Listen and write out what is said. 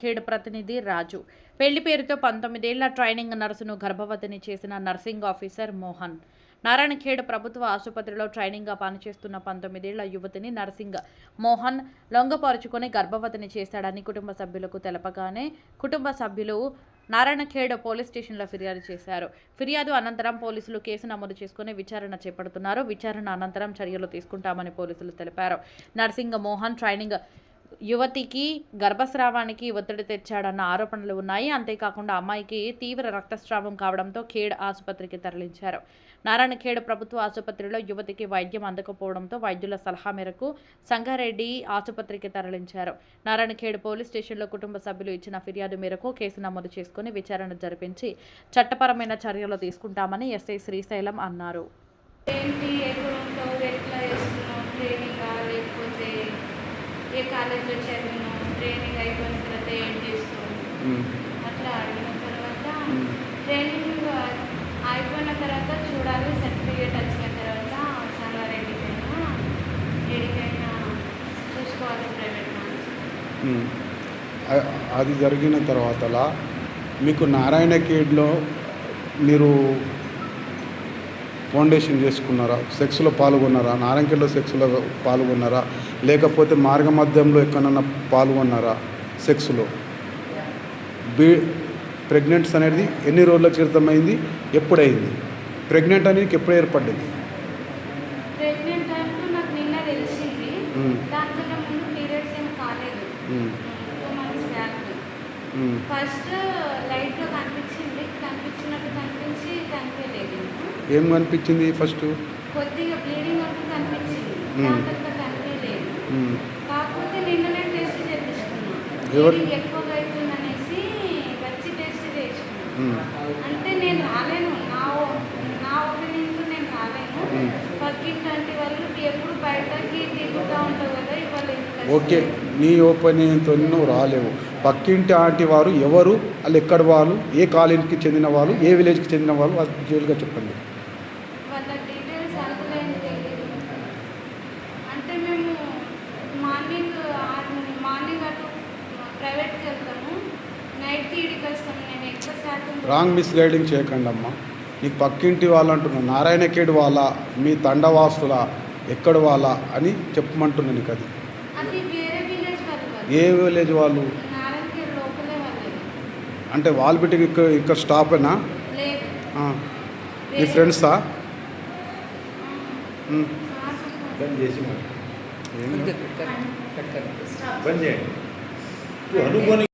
ఖేడ్ ప్రతినిధి రాజు. పెళ్లి పేరుతో 19 ఏళ్ల ట్రైనింగ్ నర్సును గర్భవతిని చేసిన నర్సింగ్ ఆఫీసర్ మోహన్. నారాయణఖేడ్ ప్రభుత్వ ఆసుపత్రిలో ట్రైనింగ్గా పనిచేస్తున్న 19 ఏళ్ల యువతిని నర్సింగ్ మోహన్ లొంగపరుచుకొని గర్భవతిని చేశాడని కుటుంబ సభ్యులకు తెలపగానే కుటుంబ సభ్యులు నారాయణఖేడ్ పోలీస్ స్టేషన్లో ఫిర్యాదు చేశారు. ఫిర్యాదు అనంతరం పోలీసులు కేసు నమోదు చేసుకుని విచారణ చేపడుతున్నారు. విచారణ అనంతరం చర్యలు తీసుకుంటామని పోలీసులు తెలిపారు. నర్సింగ్ మోహన్ ట్రైనింగ్ యువతికి గర్భస్రావానికి ఒత్తిడి తెచ్చాడన్న ఆరోపణలు ఉన్నాయి. అంతేకాకుండా అమ్మాయికి తీవ్ర రక్తస్రావం కావడంతో ఖేడ్ ఆసుపత్రికి తరలించారు. నారాయణఖేడ్ ప్రభుత్వ ఆసుపత్రిలో యువతికి వైద్యం అందకపోవడంతో వైద్యుల సలహా మేరకు సంగారెడ్డి ఆసుపత్రికి తరలించారు. నారాయణఖేడ్ పోలీస్ స్టేషన్లో కుటుంబ సభ్యులు ఇచ్చిన ఫిర్యాదు మేరకు కేసు నమోదు చేసుకుని విచారణ జరిపించి చట్టపరమైన చర్యలు తీసుకుంటామని ఎస్ఐ శ్రీశైలం అన్నారు. ఏ కాలేజ్లో చదివినాం, ట్రైనింగ్ అయిపోయిన తర్వాత ఏం చేస్తాం అట్లా అడిగిన తర్వాత ట్రైనింగ్ అయిపోయిన తర్వాత చూడాలి, సర్టిఫికేట్ వచ్చిన తర్వాత సంగారెడ్డికైనా ఏడికైనా చూసుకోవాలి ప్రైవేట్. అది జరిగిన తర్వాత మీకు నారాయణఖేడ్లో మీరు ఫౌండేషన్ చేసుకున్నారా, సెక్స్లో పాల్గొన్నారా, నారాయణఖేడ్లో సెక్స్లో పాల్గొన్నారా, లేకపోతే మార్గ మధ్యంలో ఎక్కడన్నా పాల్గొన్నారా సెక్స్లో? ప్రెగ్నెంట్స్ అనేది ఎన్ని రోజుల క్రితం అయింది, ఎప్పుడైంది? ప్రెగ్నెంట్ అనేది ఎప్పుడు ఏర్పడింది? ప్రెగ్నెంట్ అంటూ నాకు నిన్న తెలిసింది. దానికన్నా ముందు పీరియడ్స్ ఏం కాలేదు. 2 months బ్యాక్ ఫస్ట్ లైట్గా కనిపించినట్టు కనిపించి కనిపించలేదు. ఏం కనిపించింది? ఫస్ట్ కొద్దిగా బ్లీడింగ్ అంటూ కనిపించింది, కనిపించలేదు. కాకపోతే నిన్ననే టెస్ట్ చేయించుకున్నాను, ఎక్కువగా అవుతుందనేసి వచ్చి టెస్ట్ చేయించుకున్నాను. అంటే నేను రాలేను, నా ఒపీనియన్తో నేను రాలేను. పక్కింటి వాళ్ళు ఎప్పుడు బయటకి తిరుగుతూ ఉంటావు కదా, ఇవాళ. ఓకే, నీ ఒపీనియన్తో నువ్వు రాలేవు. పక్కింటి ఆంటీ వారు ఎవరు, వాళ్ళు ఎక్కడ వాళ్ళు, ఏ కాలేజీకి చెందిన వాళ్ళు, ఏ విలేజ్కి చెందిన వాళ్ళు, అది డీటెయిల్గా చెప్పండి. వాళ్ళ డీటెయిల్స్ అంతలేని తెలియదు. అంటే మేము మార్నింగ్ అటు ప్రైవేట్కి వెళ్తాము, నైట్కి ఇడికి వస్తాము. నేను ఎక్కువ శాతం రాంగ్ మిస్గైడింగ్ చేయకండి అమ్మా. నీకు పక్కింటి వాళ్ళు అంటున్నాను, నారాయణఖేడ్ వాళ్ళ, మీ తండవాసుల, ఎక్కడ వాళ్ళ అని చెప్పమంటున్నాను నీకు. అది వేరే విలేజ్ వాళ్ళు. ఏ విలేజ్ వాళ్ళు? నారాయణఖేడ్ లోకలే వాళ్ళు. అంటే వాళ్ళు పెట్టి ఇక్కడ స్టాపేనా? లేదు, మీ ఫ్రెండ్సా? బంద్ చేసి బంద్ చేయండి.